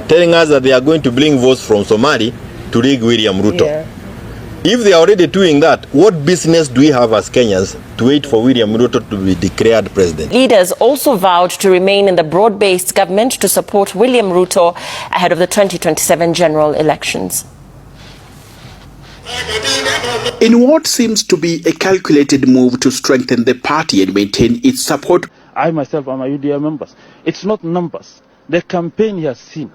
telling us that they are going to bring votes from Somali to rig William Ruto. Yeah. If they are already doing that, what business do we have as Kenyans to wait for William Ruto to be declared president? Leaders also vowed to remain in the broad-based government to support William Ruto ahead of the 2027 general elections. In what seems to be a calculated move to strengthen the party and maintain its support, I myself am a UDA member. It's not numbers. The campaign he has seen,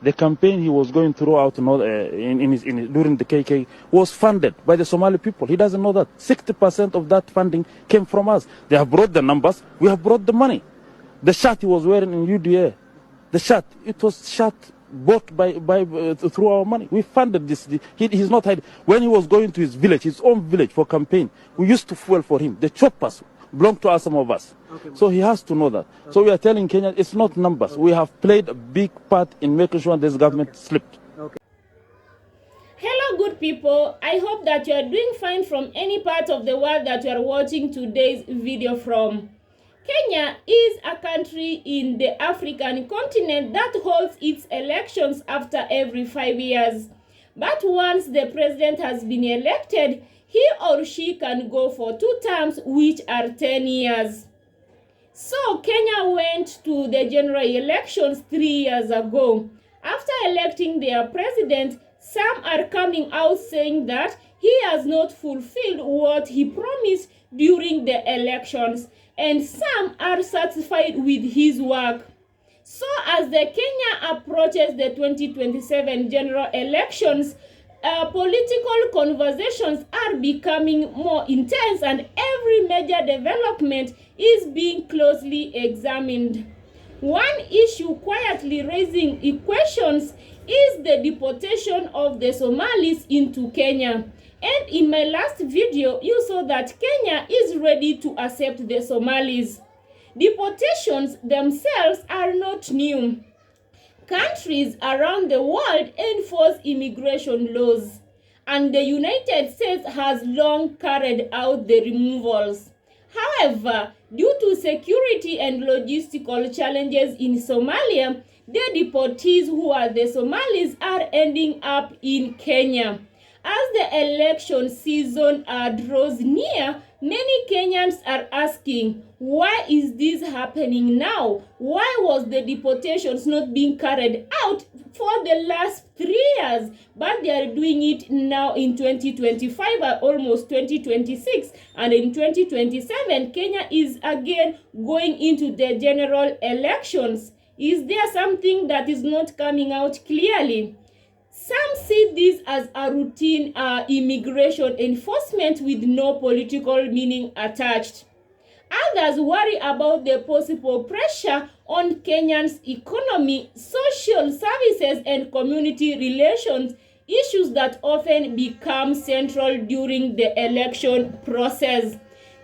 the campaign he was going throughout during the KK was funded by the Somali people. He doesn't know that. 60% of that funding came from us. They have brought the numbers. We have brought the money. The shirt he was wearing in UDA, the shirt, it was shirt bought through our money. We funded this. He's not hiding. When he was going to his village, his own village for campaign, we used to fuel for him. The choppers belong to us, some of us. Okay. So he has to know that. Okay. So we are telling Kenya, it's not numbers. Okay. We have played a big part in making sure this government slipped. Okay. Hello, good people. I hope that you are doing fine from any part of the world that you are watching today's video from. Kenya is a country in the African continent that holds its elections after every 5 years. But once the president has been elected, he or she can go for 2 terms, which are 10 years. So Kenya went to the general elections 3 years ago. After electing their president, some are coming out saying that he has not fulfilled what he promised during the elections, and some are satisfied with his work. So as the Kenya approaches the 2027 general elections, political conversations are becoming more intense, and every major development is being closely examined. One issue quietly raising questions is the deportation of the Somalis into Kenya. And in my last video, you saw that Kenya is ready to accept the Somalis. Deportations themselves are not new. Countries around the world enforce immigration laws, and the United States has long carried out the removals. However, due to security and logistical challenges in Somalia, the deportees who are the Somalis are ending up in Kenya. As the election season draws near, many Kenyans are asking, why is this happening now? Why was the deportations not being carried out for the last 3 years, but they are doing it now in 2025 or almost 2026, and in 2027 Kenya is again going into the general elections? Is there something that is not coming out clearly? Some see this as a routine immigration enforcement with no political meaning attached. Others worry about the possible pressure on Kenya's economy, social services, and community relations, issues that often become central during the election process.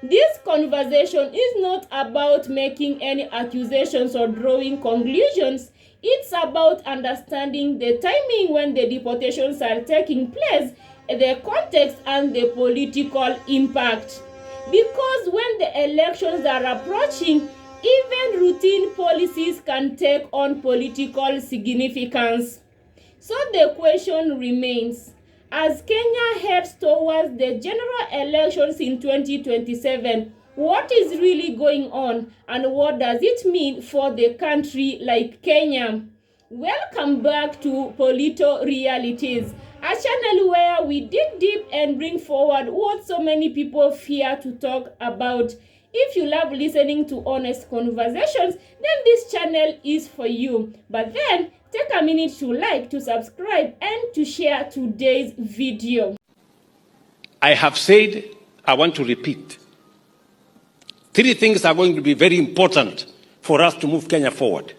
This conversation is not about making any accusations or drawing conclusions. It's about understanding the timing when the deportations are taking place, the context, and the political impact. Because when the elections are approaching, even routine policies can take on political significance. So the question remains, as Kenya heads towards the general elections in 2027, what is really going on, and what does it mean for the country like Kenya? Welcome back to Polito Realities, a channel where we dig deep and bring forward what so many people fear to talk about. If you love listening to honest conversations, then this channel is for you. But then, take a minute to like, to subscribe, and to share today's video. I have said, I want to repeat. 3 things are going to be very important for us to move Kenya forward.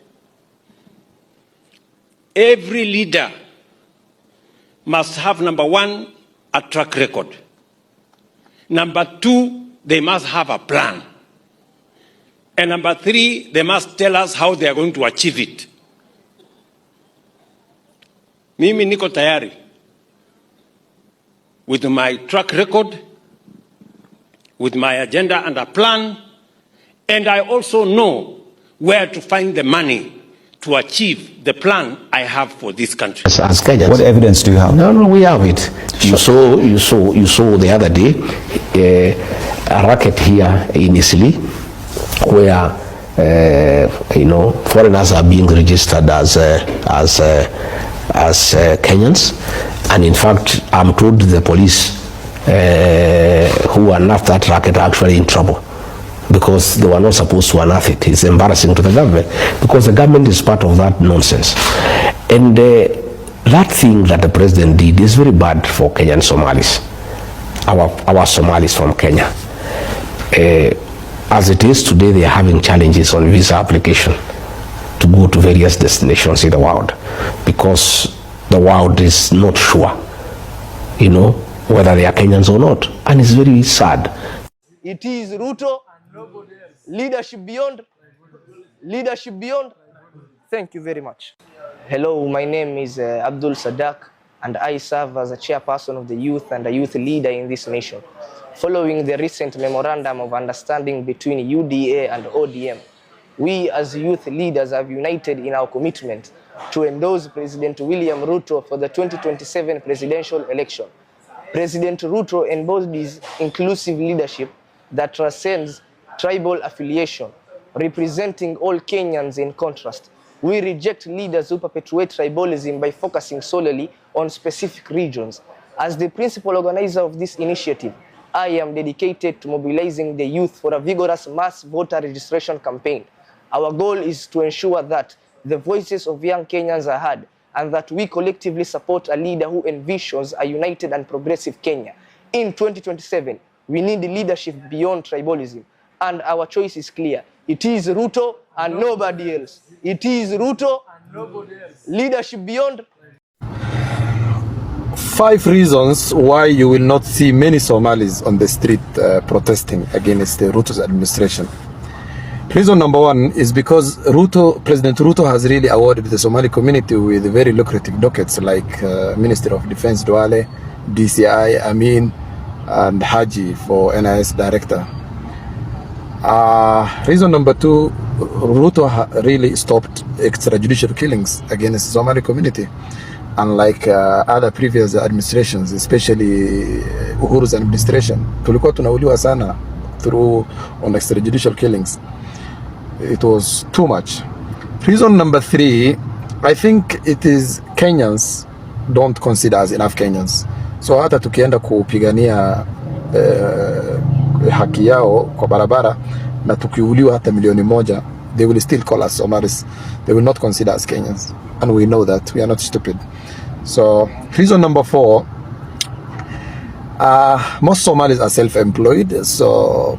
Every leader must have, number 1, a track record. Number 2, they must have a plan. And number 3, they must tell us how they are going to achieve it. Mimi niko tayari with my track record, with my agenda and a plan, and I also know where to find the money to achieve the plan I have for this country. As Kenyans. What evidence do you have? No, we have it. You saw the other day a racket here in Italy where foreigners are being registered as Kenyans, and in fact, I'm told the police who unearthed that racket are actually in trouble, because they were not supposed to unearth it. It's embarrassing to the government, because the government is part of that nonsense. And that thing that the president did is very bad for Kenyan Somalis, our Somalis from Kenya. As it is today, they are having challenges on visa application to go to various destinations in the world, because the world is not sure, whether they are Kenyans or not, and it's very sad. It is Ruto, leadership beyond. Thank you very much. Hello, my name is Abdul Sadak, and I serve as a chairperson of the youth and a youth leader in this nation. Following the recent memorandum of understanding between UDA and ODM, we as youth leaders have united in our commitment to endorse President William Ruto for the 2027 presidential election. President Ruto embodies inclusive leadership that transcends tribal affiliation, representing all Kenyans. In contrast, we reject leaders who perpetuate tribalism by focusing solely on specific regions. As the principal organizer of this initiative, I am dedicated to mobilizing the youth for a vigorous mass voter registration campaign. Our goal is to ensure that the voices of young Kenyans are heard, and that we collectively support a leader who envisions a united and progressive Kenya. In 2027, we need leadership beyond tribalism, and our choice is clear. It is Ruto and nobody else. It is Ruto and nobody else. Leadership beyond. 5 reasons why you will not see many Somalis on the street protesting against the Ruto's administration. Reason number 1 is because President Ruto has really awarded the Somali community with very lucrative dockets like Minister of Defense Duale, DCI, Amin, and Haji for NIS Director. Reason number 2, Ruto really stopped extrajudicial killings against the Somali community, unlike other previous administrations, especially Uhuru's administration. Tulikuwa tunauliwa sana on extrajudicial killings. It was too much. Reason number 3, I think it is Kenyans don't consider as enough Kenyans. So hata tukienda kupigania haki yao kwa barabara na tukiuliwa hata milioni 1, they will still call us Somalis. They will not consider us Kenyans, and we know that. We are not stupid. So reason number 4, most Somalis are self-employed, so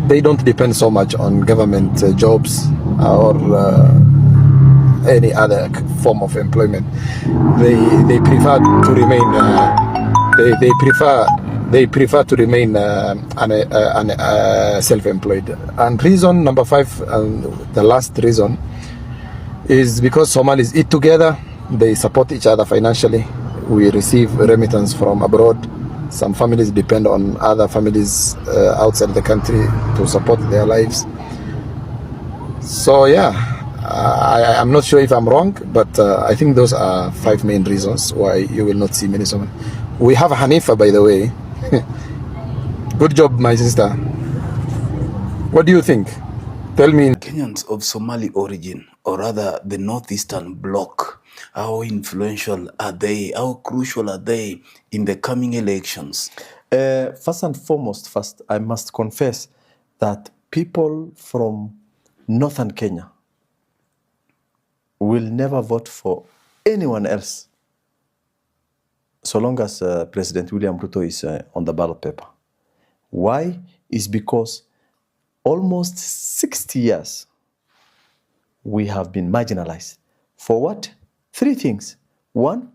they don't depend so much on government jobs or any other form of employment. They prefer to remain they prefer to remain self-employed. And reason number 5, the last reason, is because Somalis eat together. They support each other financially. We receive remittance from abroad. Some families depend on other families outside the country to support their lives. So yeah, I'm not sure if I'm wrong, but I think those are 5 main reasons why you will not see many Somalis. We have Hanifa, by the way. Good job, my sister. What do you think? Tell me. Kenyans of Somali origin, or rather the northeastern bloc, how influential are they? How crucial are they in the coming elections? First and foremost, I must confess that people from northern Kenya will never vote for anyone else so long as President William Ruto is on the ballot paper. Why? Is because almost 60 years we have been marginalized. For what? 3 things. 1,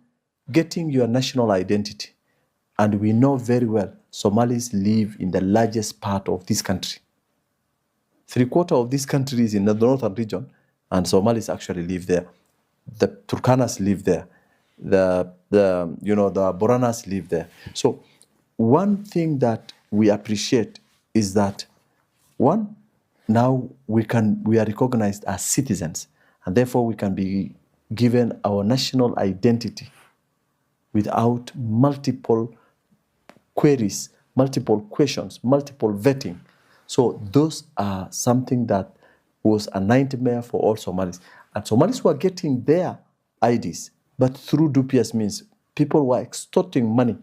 getting your national identity. And we know very well Somalis live in the largest part of this country. 3/4 of this country is in the northern region, and Somalis actually live there. The Turkanas live there. The Boranas live there. So one thing that we appreciate is that, 1, now we are recognized as citizens, and therefore we can be given our national identity without multiple queries, multiple questions, multiple vetting. So those are something that was a nightmare for all Somalis. And Somalis were getting their IDs, but through dubious means. People were extorting money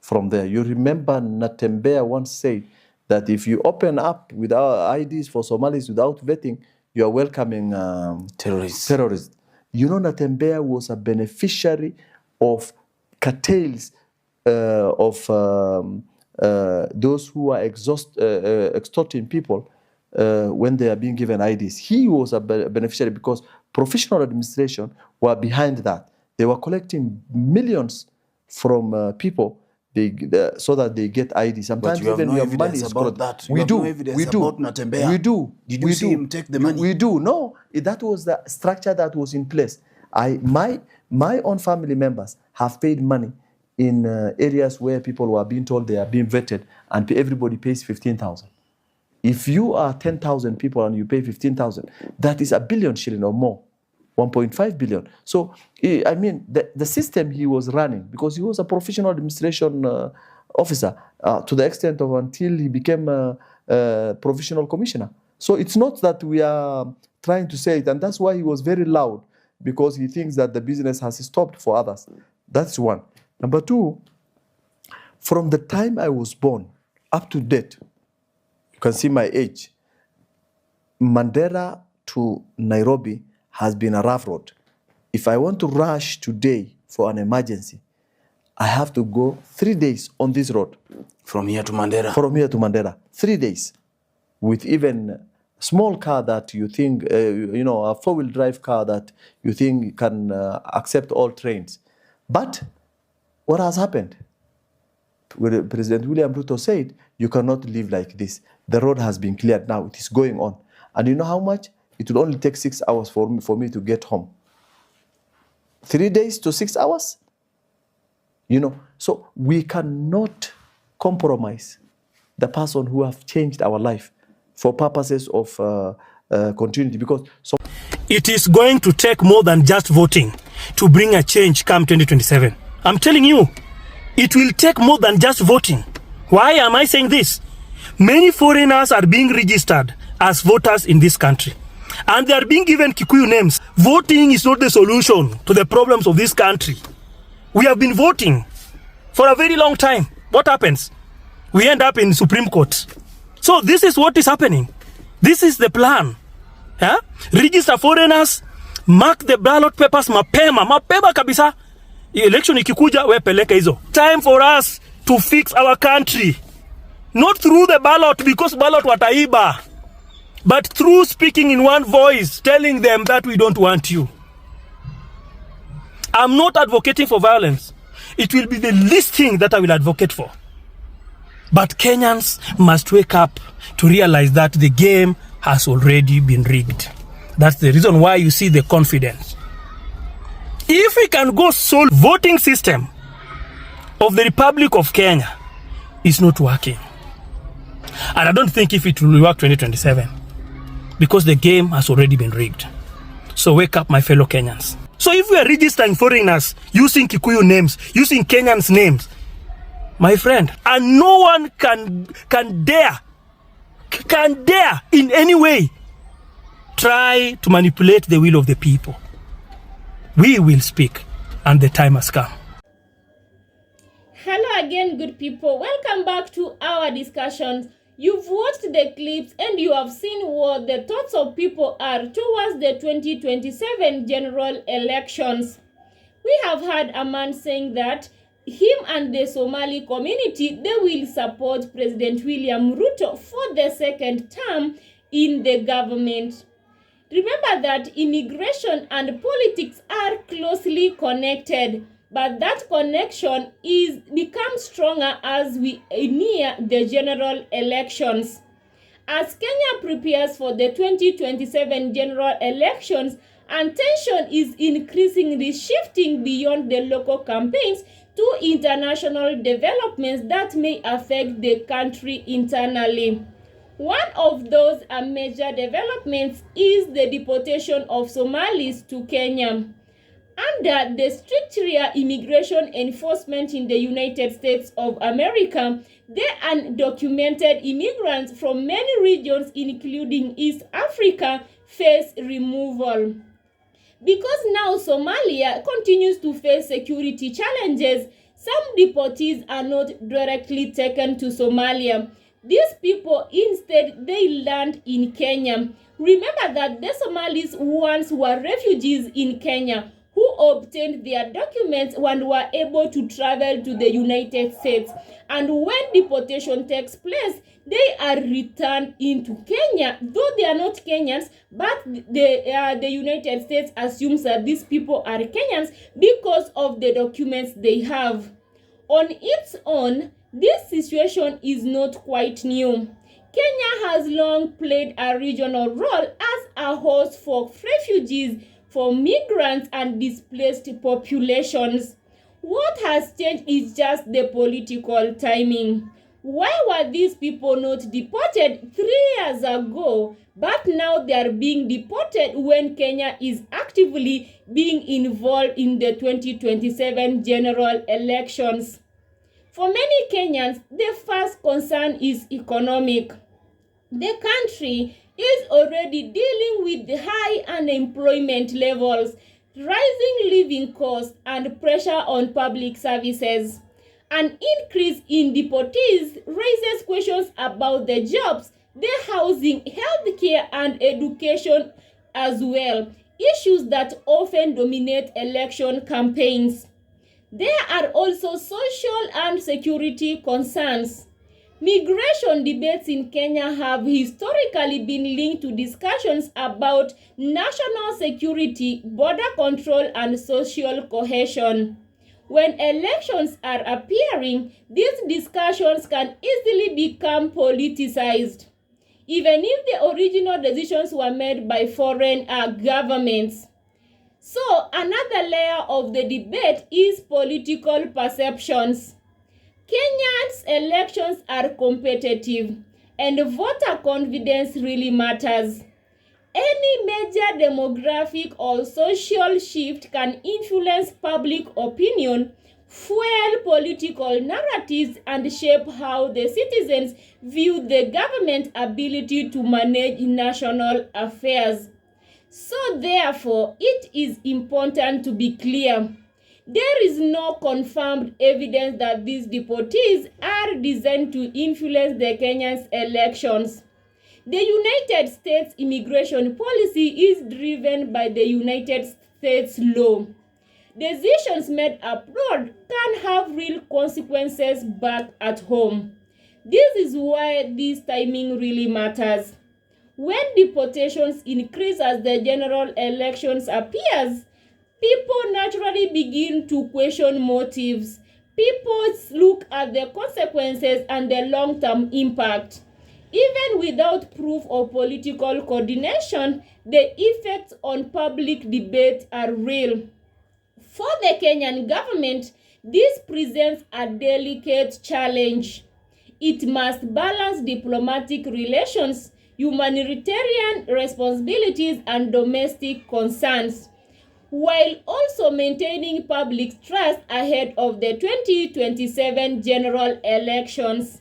from there. You remember Natembea once said that if you open up with our IDs for Somalis without vetting, you are welcoming terrorists. You know, Natembea was a beneficiary of cartels of those who are extorting people when they are being given IDs. He was a beneficiary because professional administration were behind that. They were collecting millions from people so that they get IDs. Sometimes but even no your money is about that. We do. No evidence We do. About Natembea. We do. Did you see him take the money? We do. No, that was the structure that was in place. My own family members have paid money in areas where people were being told they are being vetted, and everybody pays 15,000. If you are 10,000 people and you pay 15,000, that is 1 billion shilling or more, 1.5 billion. So, I mean, the system he was running, because he was a professional administration officer to the extent of until he became a professional commissioner. So it's not that we are trying to say it, and that's why he was very loud, because he thinks that the business has stopped for others. That's one. Number two, from the time I was born up to date, you can see my age, Mandera to Nairobi has been a rough road. If I want to rush today for an emergency, I have to go 3 days on this road. From here to Mandera? From here to Mandera, 3 days. With even a small car that you think, a four-wheel drive car that you think can accept all trains. But what has happened? President William Ruto said, you cannot live like this. The road has been cleared now. It is going on. And you know how much? It will only take 6 hours for me to get home. 3 days to 6 hours? So we cannot compromise the person who have changed our life for purposes of continuity, because it is going to take more than just voting to bring a change come 2027. I'm telling you, it will take more than just voting. Why am I saying this? Many foreigners are being registered as voters in this country, and they are being given Kikuyu names. Voting is not the solution to the problems of this country. We have been voting for a very long time. What happens? We end up in Supreme Court. So this is what is happening. This is the plan. Register foreigners, mark the ballot papers mapema kabisa. Election ikikuja we peleka hizo. Time for us to fix our country. Not through the ballot, because ballot wataiba, but through speaking in one voice, telling them that we don't want you. I'm not advocating for violence. It will be the least thing that I will advocate for. But Kenyans must wake up to realize that the game has already been rigged. That's the reason why you see the confidence. If we can go solve voting system of the Republic of Kenya, is not working. And I don't think if it will work 2027, because the game has already been rigged. So wake up, my fellow Kenyans. So if we are registering foreigners using Kikuyu names, using Kenyans names, my friend, and no one can dare in any way try to manipulate the will of the people. We will speak, and the time has come. Hello again, good people. Welcome back to our discussions. You've watched the clips and you have seen what the thoughts of people are towards the 2027 general elections. We have heard a man saying that him and the Somali community, they will support President William Ruto for the second term in the government. Remember that immigration and politics are closely connected, but that connection becomes stronger as we near the general elections. As Kenya prepares for the 2027 general elections, and tension is increasingly shifting beyond the local campaigns to international developments that may affect the country internally. One of those major developments is the deportation of Somalis to Kenya. Under the stricter immigration enforcement in the United States of America, the undocumented immigrants from many regions, including East Africa, face removal. Because now Somalia continues to face security challenges, some deportees are not directly taken to Somalia. These people instead they land in Kenya. Remember that the Somalis once were refugees in Kenya who obtained their documents and were able to travel to the United States. And when deportation takes place, they are returned into Kenya, though they are not Kenyans, but the United States assumes that these people are Kenyans because of the documents they have. On its own, this situation is not quite new. Kenya has long played a regional role as a host for refugees, for migrants and displaced populations. What has changed is just the political timing. Why were these people not deported 3 years ago, but now they are being deported when Kenya is actively being involved in the 2027 general elections? For many Kenyans, the first concern is economic. The country is already dealing with the high unemployment levels, rising living costs, and pressure on public services. An increase in deportees raises questions about the jobs, the housing, healthcare, and education as well, issues that often dominate election campaigns. There are also social and security concerns. Migration debates in Kenya have historically been linked to discussions about national security, border control, and social cohesion. When elections are appearing, these discussions can easily become politicized, even if the original decisions were made by foreign governments. So, another layer of the debate is political perceptions. Kenya's elections are competitive, and voter confidence really matters. Any major demographic or social shift can influence public opinion, fuel political narratives, and shape how the citizens view the government's ability to manage national affairs. So therefore, it is important to be clear. There is no confirmed evidence that these deportees are designed to influence the Kenyan elections. The United States immigration policy is driven by the United States law. Decisions made abroad can have real consequences back at home. This is why this timing really matters. When deportations increase as the general elections appears, people naturally begin to question motives. People look at the consequences and the long-term impact. Even without proof of political coordination, the effects on public debate are real. For the Kenyan government, this presents a delicate challenge. It must balance diplomatic relations, humanitarian responsibilities, and domestic concerns, while also maintaining public trust ahead of the 2027 general elections.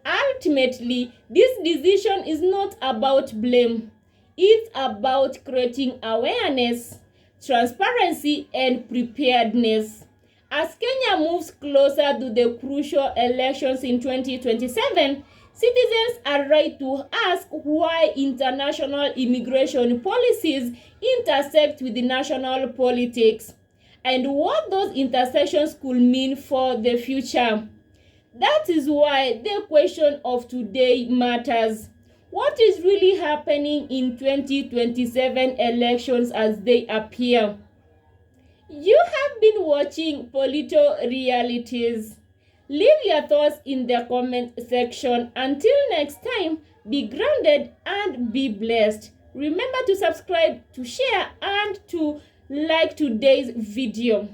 Ultimately, this decision is not about blame. It's about creating awareness, transparency, and preparedness. As Kenya moves closer to the crucial elections in 2027, citizens are right to ask why international immigration policies intersect with national politics, and what those intersections could mean for the future. That is why the question of today matters. What is really happening in 2027 elections as they appear? You have been watching Polito Realities. Leave your thoughts in the comment section. Until next time, be grounded and be blessed. Remember to subscribe, to share, and to like today's video.